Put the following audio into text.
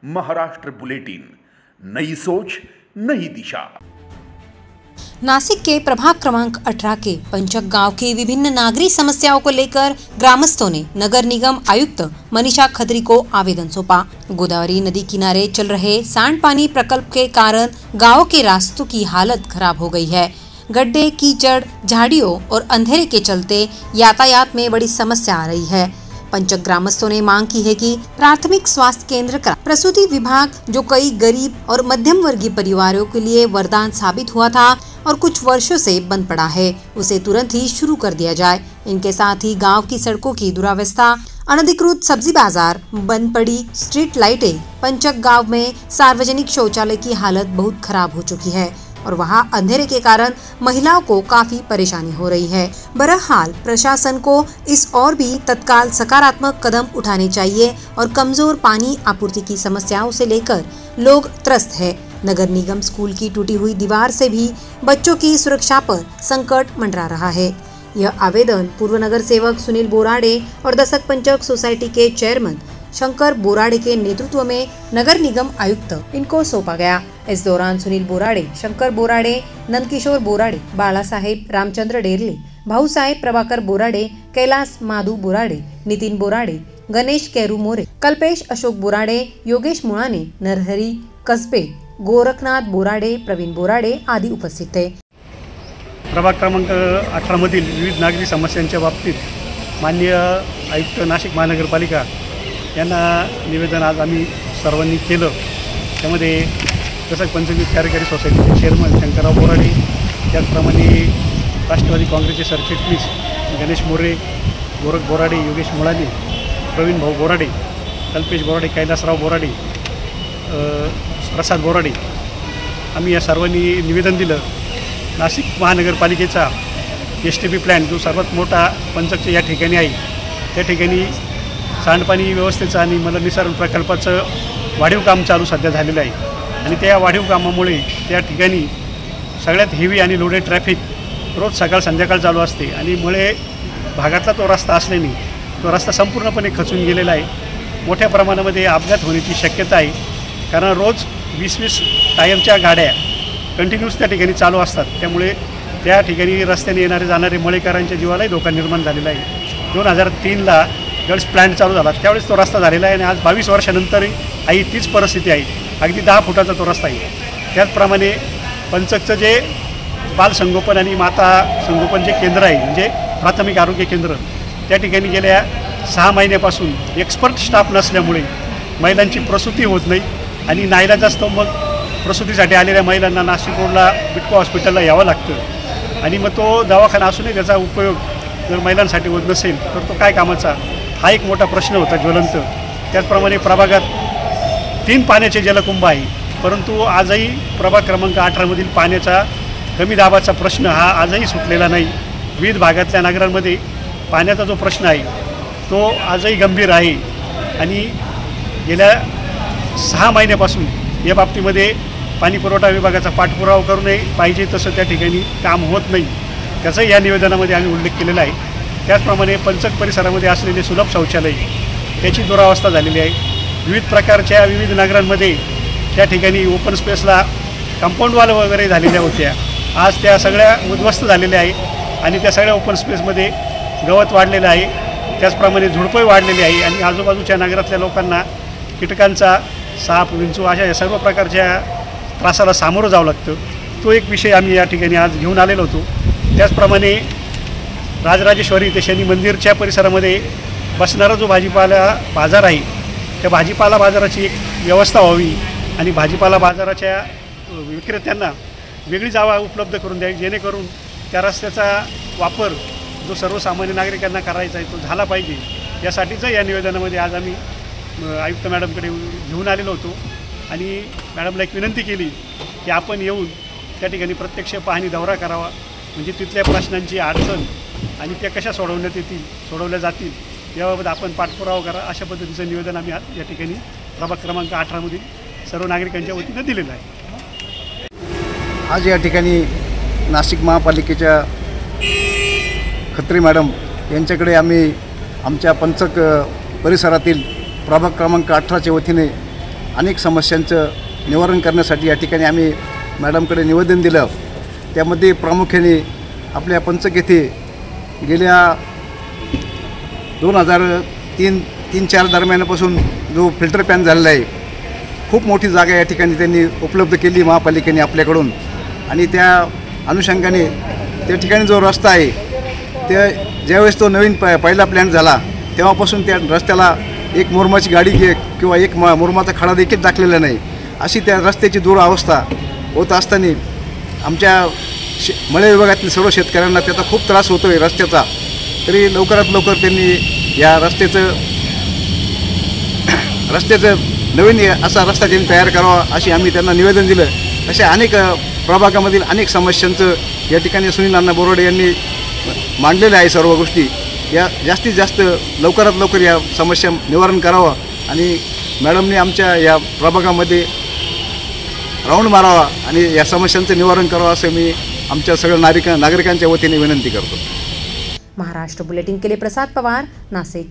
Maharashtra bulletin, नई सोच नई दिशा। नासिक के प्रभाग क्रमांक 18 के पंचक गांव की विभिन्न नागरिक समस्याओं को लेकर ग्रामस्थों ने नगर निगम आयुक्त मनीषा खत्री को आवेदन सौंपा। गोदावरी नदी किनारे चल रहे सांडपानी प्रकल्प के कारण गांव के रास्तों की हालत खराब हो गई है। गड्ढे, कीचड़, झाड़ियों और अंधेरे के चलते यातायात में बड़ी समस्या आ रही है। पंचक ग्रामस्थों ने मांग की है कि प्राथमिक स्वास्थ्य केंद्र का प्रसूति विभाग, जो कई गरीब और मध्यम वर्गीय परिवारों के लिए वरदान साबित हुआ था और कुछ वर्षों से बंद पड़ा है, उसे तुरंत ही शुरू कर दिया जाए। इनके साथ ही गांव की सड़कों की दुरावस्था, अनधिकृत सब्जी बाजार, बंद पड़ी स्ट्रीट लाइटें, पंचक गांव में सार्वजनिक शौचालय की हालत बहुत खराब हो चुकी है और वहां अंधेरे के कारण महिलाओं को काफी परेशानी हो रही है। बहरहाल प्रशासन को इस और भी तत्काल सकारात्मक कदम उठाने चाहिए और कमजोर पानी आपूर्ति की समस्याओं से लेकर लोग त्रस्त है। नगर निगम स्कूल की टूटी हुई दीवार से भी बच्चों की सुरक्षा पर संकट मंडरा रहा है। यह आवेदन पूर्व नगर सेवक सुनील बोराडे और दशक पंचक सोसाइटी के चेयरमैन शंकर बोराडे के नेतृत्व में नगर निगम आयुक्त इनको सौंपा गया। इस दौरान सुनील बोराडे, शंकर बोराडे, नंदकिशोर बोराडे, बाला साहेब रामचंद्र डेरले, भाऊ साहेब प्रभाकर बोराडे, कैलाश माधु बोराडे, नितिन बोराडे, गणेश कैरू मोरे, कल्पेश अशोक बोराडे, योगेश मुळाने, नरहरी कसबे, गोरखनाथ बोराडे, प्रवीण बोराडे आदि उपस्थित थे। प्रभाग क्रमांक 18 मधील विविध नागरी समस्यांच्या बाबतीत माननीय आयुक्त नाशिक महानगरपालिका यांना निवेदन आज आम्ही सर्वांनी केलं। त्यामध्ये दशक पंचवीस कार्यकारी सोसायटीचे चेअरमन शंकरराव बोराडे, त्याचप्रमाणे राष्ट्रवादी काँग्रेसचे सरचिटणीस गणेश मोरे, गोरख बोराडे, योगेश मुळाने, प्रवीण भाऊ बोराडे, कल्पेश बोराडे, कैलासराव बोराडे, प्रसाद बोराडे, आम्ही या सर्वांनी निवेदन दिलं। नाशिक महानगरपालिकेचा STP प्लॅन जो सर्वात मोठा पंचकच्या या ठिकाणी आहे, त्या ठिकाणी सांडपाणी व्यवस्थेचं आणि मलनिःसारण प्रकल्पाचं वाढीव काम चालू सध्या झालेलं आहे आणि त्या वाढीव कामामुळे त्या ठिकाणी सगळ्यात हेवी आणि लोडेड ट्रॅफिक रोज सकाळ संध्याकाळ चालू असते आणि मुळे भागातला तो रस्ता असल्याने तो रस्ता संपूर्णपणे खचून गेलेला आहे। मोठ्या प्रमाणामध्ये अपघात होण्याची शक्यता आहे, कारण रोज 20-20 टायरच्या गाड्या कंटिन्यूस त्या ठिकाणी चालू असतात। त्यामुळे त्या ठिकाणी रस्त्याने येणारे जाणारे मळेकरांच्या जीवालाही धोका निर्माण झालेला आहे। 2003ला ज्यावेळेस प्लॅन चालू झाला त्यावेळेस तो रस्ता झालेला आहे आणि आज 22 वर्षानंतरही तीच परिस्थिती आहे। अगदी 10 फुटाचा तो रस्ता आहे। त्याचप्रमाणे पंचकचं जे बालसंगोपन आणि माता संगोपन जे केंद्र आहे, म्हणजे प्राथमिक आरोग्य केंद्र, त्या ठिकाणी गेल्या 6 महिन्यापासून एक्सपर्ट स्टाफ नसल्यामुळे महिलांची प्रसूती होत नाही आणि नाईलाजास्तव मग प्रसूतीसाठी आलेल्या महिलांना नाशिक रोडला बिटको हॉस्पिटलला यावं लागतं आणि मग तो दवाखाना असूनही त्याचा उपयोग जर महिलांसाठी होत नसेल तर तो काय कामाचा, हा एक मोठा प्रश्न होता ज्वलंत। त्याचप्रमाणे प्रभागात 3 पाण्याचे जलकुंभ आहे, परंतु आजही प्रभाग क्रमांक 18मधील पाण्याचा कमी दाबाचा प्रश्न हा आजही सुटलेला नाही। विविध भागातल्या नगरांमध्ये पाण्याचा जो प्रश्न आहे तो आजही गंभीर आहे आणि गेल्या 6 महिन्यापासून या बाबतीमध्ये पाणी पुरवठा विभागाचा पाठपुरावा करूनही पाहिजे तसं त्या ठिकाणी काम होत नाही, त्याचाही या निवेदनामध्ये आम्ही उल्लेख केलेला आहे। त्याचप्रमाणे पंचक परिसरामध्ये असलेले सुलभ शौचालय त्याची दुरावस्था झालेली आहे। विविध प्रकारच्या विविध नगरांमध्ये त्या ठिकाणी ओपन स्पेसला कंपाऊंड वॉल वगैरे झालेल्या होत्या, आज त्या सगळ्या उद्ध्वस्त झालेल्या आहे आणि त्या सगळ्या ओपन स्पेसमध्ये गवत वाढलेलं आहे, त्याचप्रमाणे झुडपंही वाढलेली आहे आणि आजूबाजूच्या नगरातल्या लोकांना कीटकांचा, साप, विंचू अशा या सर्व प्रकारच्या त्रासाला सामोरं जावं लागतं। तो एक विषय आम्ही या ठिकाणी आज घेऊन आलेलो होतो। त्याचप्रमाणे राजराजेश्वरी ते शनी मंदिरच्या परिसरामध्ये बसणारा जो भाजीपाला बाजार आहे, त्या भाजीपाला बाजाराची एक व्यवस्था व्हावी आणि भाजीपाला बाजाराच्या विक्रेत्यांना वेगळी जागा उपलब्ध करून द्यावी, जेणेकरून त्या रस्त्याचा वापर जो सर्वसामान्य नागरिकांना करायचा आहे तो झाला पाहिजे। यासाठीचं या निवेदनामध्ये आज आम्ही आयुक्त मॅडमकडे घेऊन आलेलो होतो आणि मॅडमला एक विनंती केली की आपण येऊन त्या ठिकाणी प्रत्यक्ष पाहणी दौरा करावा, म्हणजे तिथल्या प्रश्नांची अडचण आणि त्या कशा सोडवल्या जातील याबाबत आपण पाठपुरावा करा, अशा पद्धतीचं निवेदन आम्ही आज या ठिकाणी प्रभाग क्रमांक 18मधील सर्व नागरिकांच्या वतीनं दिलेलं आहे। आज या ठिकाणी नाशिक महापालिकेच्या खत्री मॅडम यांच्याकडे आम्ही आमच्या पंचक परिसरातील प्रभाग क्रमांक 18च्या वतीने अनेक समस्यांचं निवारण करण्यासाठी या ठिकाणी आम्ही मॅडमकडे निवेदन दिलं. त्यामध्ये प्रामुख्याने आपल्या पंचक येथे गेल्या 2003-4 दरम्यानपासून जो फिल्टर पॅन झालेला आहे, खूप मोठी जागा या ठिकाणी त्यांनी उपलब्ध केली महापालिकेने आपल्याकडून. आणि त्या अनुषंगाने त्या ठिकाणी जो रस्ता आहे ते ज्यावेळेस तो नवीन पहिला प्लॅन झाला तेव्हापासून त्या रस्त्याला एक मुरुमाची गाडी किंवा एक मुरुमाचा खडा देखील टाकलेला नाही, अशी त्या रस्त्याची दुरावस्था होत असताना आमच्या मळे विभागातील सर्व शेतकऱ्यांना त्याचा खूप त्रास होतो आहे रस्त्याचा. तरी लवकरात लवकर त्यांनी या रस्त्याचं नवीन असा रस्ता त्यांनी तयार करावा अशी आम्ही त्यांना निवेदन दिलं. अशा अनेक प्रभागामधील अनेक समस्यांचं या ठिकाणी सुनील अण्णा बोराडे यांनी मांडलेलं आहे. सर्व गोष्टी या जास्तीत जास्त लवकरात लवकर या समस्या निवारण करावं आणि मॅडमने आमच्या या प्रभागामध्ये राऊंड मारावा आणि या समस्यांचं निवारण करावं असं मी आमच्या सगळ्या नागरिकांच्या वतीने विनंती करतो. महाराष्ट्र बुलेटिन के लिए प्रसाद पवार, नाशिक.